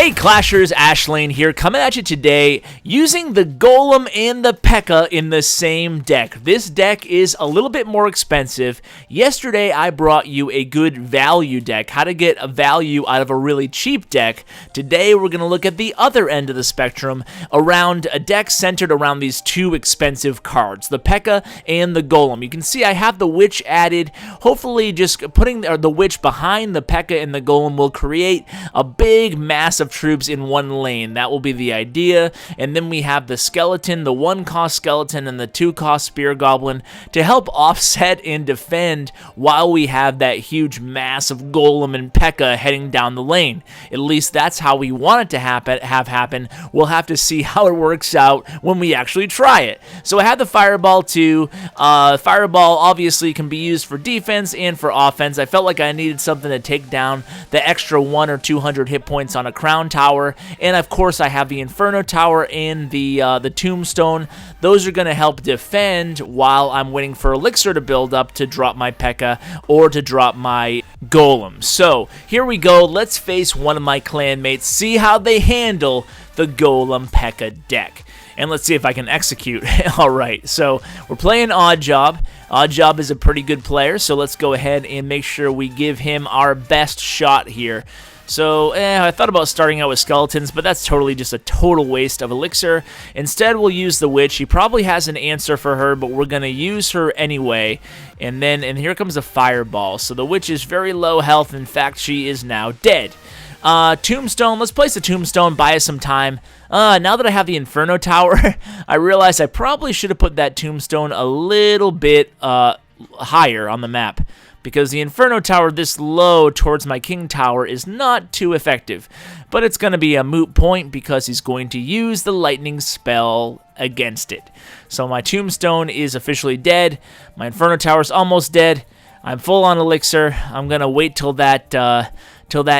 Hey Clashers, Ashlane here, coming at you today using the Golem and the Pekka in the same deck. This deck is a little bit more expensive. Yesterday I brought you a good value deck, how to get a value out of a really cheap deck. Today we're going to look at the other end of the spectrum, around a deck centered around these two expensive cards, the Pekka and the Golem. You can see I have the Witch added. Hopefully just putting the Witch behind the Pekka and the Golem will create a big mass of troops in one lane. That will be the idea. And then we have the skeleton, the 1-cost skeleton and the 2-cost spear goblin to help offset and defend while we have that huge mass of Golem and Pekka heading down the lane. At least that's how we want it to happen. We'll have to see how it works out when we actually try it. So I have the Fireball too. Fireball obviously can be used for defense and for offense. I felt like I needed something to take down the extra 100 or 200 hit points on a crown tower, and of course I have the Inferno Tower and the Tombstone. Those are going to help defend while I'm waiting for Elixir to build up to drop my Pekka or to drop my Golem. So here we go. Let's face one of my clanmates, see how they handle the Golem Pekka deck. And let's see if I can execute. Alright, so we're playing Oddjob. Oddjob is a pretty good player, so let's go ahead and make sure we give him our best shot here. So, I thought about starting out with skeletons, but that's totally just a total waste of elixir. Instead, we'll use the witch. He probably has an answer for her, but we're going to use her anyway. And here comes a fireball. So the witch is very low health. In fact, she is now dead. Tombstone, let's place the Tombstone, buy us some time. Now that I have the Inferno Tower, I realize I probably should have put that Tombstone a little bit higher on the map, because the Inferno Tower this low towards my King Tower is not too effective. But it's going to be a moot point because he's going to use the lightning spell against it. So my Tombstone is officially dead. My Inferno Tower is almost dead. I'm full on elixir. I'm going to wait till that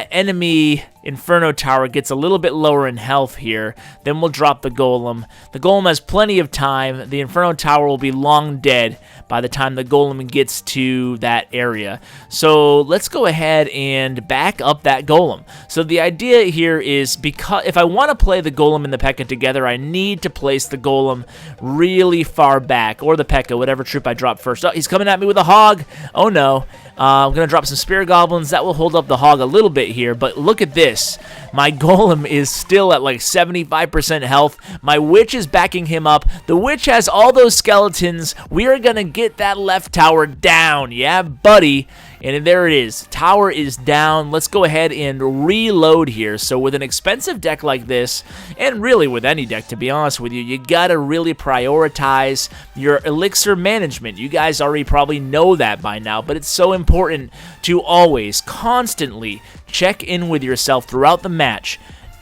enemy Inferno Tower gets a little bit lower in health here. Then we'll drop the Golem. The Golem has plenty of time. The Inferno Tower will be long dead by the time the Golem gets to that area. So let's go ahead and back up that Golem. So the idea here is, because if I want to play the Golem and the Pekka together, I need to place the Golem really far back, or the Pekka, whatever troop I drop first. Oh, he's coming at me with a hog. Oh no. I'm going to drop some Spear Goblins. That will hold up the hog a little bit here, but look at this. My Golem is still at like 75% health. My Witch is backing him up. The Witch has all those skeletons. We are going to get that left tower down. Yeah, buddy. And there it is. Tower is down. Let's go ahead and reload here. So with an expensive deck like this, and really with any deck, to be honest with you, you gotta really prioritize your elixir management. You guys already probably know that by now, but it's so important to always, constantly check in with yourself throughout the match.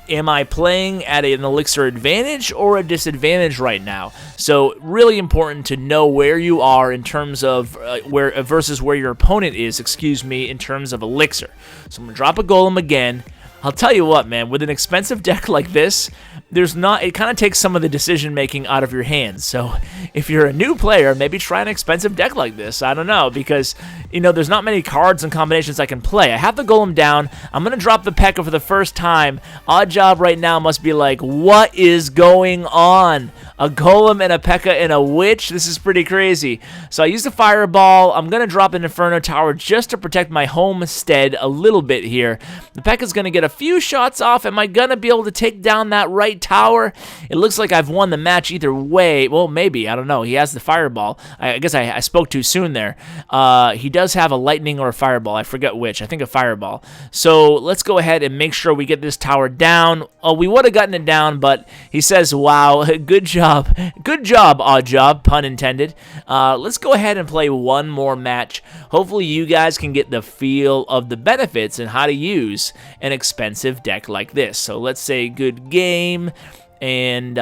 Am I playing at an elixir advantage or a disadvantage right now? So really important to know where you are in terms of versus where your opponent is, in terms of elixir. So I'm gonna drop a Golem again. I'll tell you what, man, with an expensive deck like this, it kind of takes some of the decision making out of your hands. So if you're a new player, maybe try an expensive deck like this. I don't know, because there's not many cards and combinations I can play. I have the Golem down. I'm gonna drop the Pekka for the first time. Oddjob right now must be like, what is going on? A Golem and a Pekka and a Witch? This is pretty crazy. So I use the Fireball. I'm gonna drop an Inferno Tower just to protect my homestead a little bit here. The Pekka's gonna get a few shots off. Am I gonna be able to take down that right tower? It looks like I've won the match either way. Well, maybe. I don't know. He has the Fireball. I guess I spoke too soon there. He does have a Lightning or a Fireball. I forget which. I think a Fireball. So let's go ahead and make sure we get this tower down. Oh, we would have gotten it down, but he says, wow, good job. Good job, Oddjob, pun intended. Let's go ahead and play one more match. Hopefully you guys can get the feel of the benefits and how to use an expensive deck like this. So let's say good game, and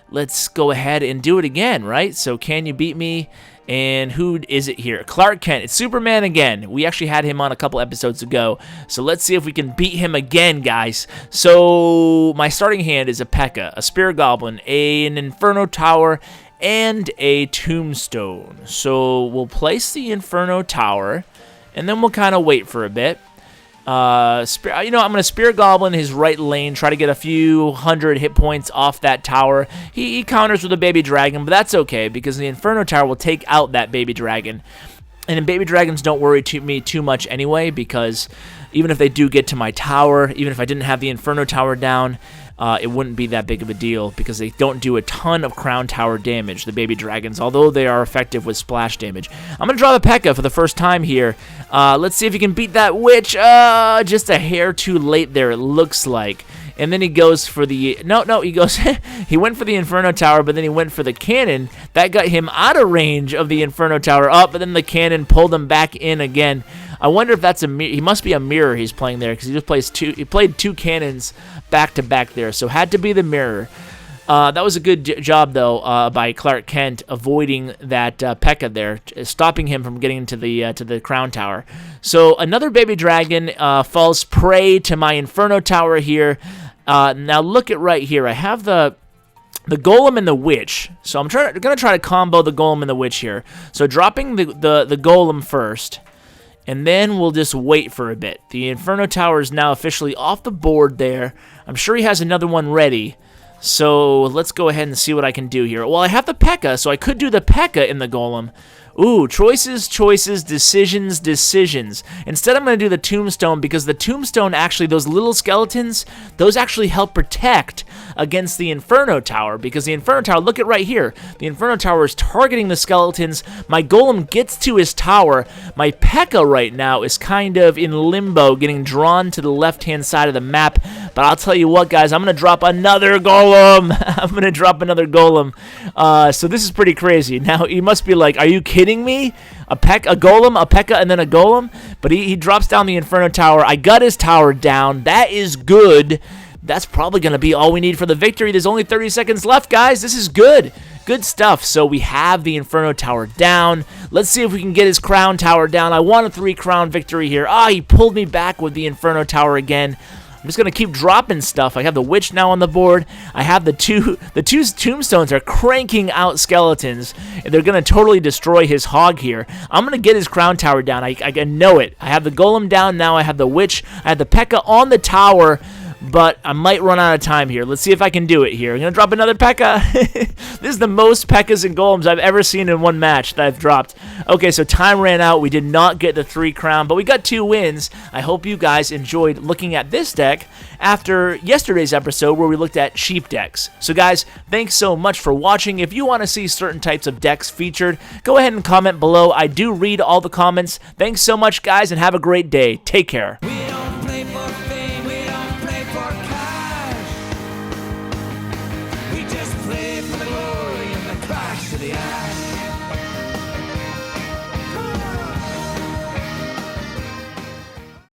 let's go ahead and do it again, right? So can you beat me? And who is it here? Clark Kent. It's Superman again. We actually had him on a couple episodes ago. So let's see if we can beat him again, guys. So my starting hand is a Pekka, a Spear Goblin, an Inferno Tower, and a Tombstone. So we'll place the Inferno Tower, and then we'll kind of wait for a bit. I'm going to Spear Goblin his right lane, try to get a few hundred hit points off that tower. He counters with a Baby Dragon, but that's okay, because the Inferno Tower will take out that Baby Dragon. And then Baby Dragons don't worry me too much anyway, because even if they do get to my tower, even if I didn't have the Inferno Tower down, it wouldn't be that big of a deal, because they don't do a ton of Crown Tower damage, the Baby Dragons, although they are effective with splash damage. I'm going to draw the Pekka for the first time here. Let's see if he can beat that Witch. Just a hair too late there, it looks like. And then he goes for the... No, he goes... he went for the Inferno Tower, but then he went for the cannon. That got him out of range of the Inferno Tower up, but then the cannon pulled him back in again. I wonder if that's a... He must be a mirror he's playing there, because he just plays two... He played two cannons back-to-back there, so had to be the mirror. That was a good job, though, by Clark Kent avoiding that Pekka there, stopping him from getting to the Crown Tower. So another Baby Dragon falls prey to my Inferno Tower here. Now look at right here. I have the Golem and the Witch. So I'm going to try to combo the Golem and the Witch here. So dropping the Golem first, and then we'll just wait for a bit. The Inferno Tower is now officially off the board there. I'm sure he has another one ready. So let's go ahead and see what I can do here. Well, I have the Pekka, so I could do the Pekka in the Golem. Ooh, choices, decisions. Instead, I'm going to do the Tombstone, because the Tombstone, actually, those little skeletons, those actually help protect against the Inferno Tower, because the Inferno Tower, look at right here, the Inferno Tower is targeting the skeletons. My Golem gets to his tower. My Pekka right now is kind of in limbo, getting drawn to the left-hand side of the map, but I'll tell you what, guys, I'm going to drop another Golem. So this is pretty crazy. Now, he must be like, are you kidding me? A Golem, a Pekka, and then a Golem? But he drops down the Inferno Tower. I got his tower down. That is good. That's probably going to be all we need for the victory. There's only 30 seconds left, guys. This is good. Good stuff. So we have the Inferno Tower down. Let's see if we can get his Crown Tower down. I want a 3-crown victory here. He pulled me back with the Inferno Tower again. I'm just going to keep dropping stuff. I have the Witch now on the board. I have the two Tombstones are cranking out skeletons, and they're going to totally destroy his hog here. I'm going to get his Crown Tower down. I know it. I have the Golem down now. I have the Witch. I have the Pekka on the tower, but I might run out of time here. Let's see if I can do it here. I'm going to drop another Pekka. This is the most Pekkas and Golems I've ever seen in one match that I've dropped. Okay, so time ran out. We did not get the 3 crown, but we got 2 wins. I hope you guys enjoyed looking at this deck after yesterday's episode where we looked at cheap decks. So guys, thanks so much for watching. If you want to see certain types of decks featured, go ahead and comment below. I do read all the comments. Thanks so much, guys, and have a great day. Take care.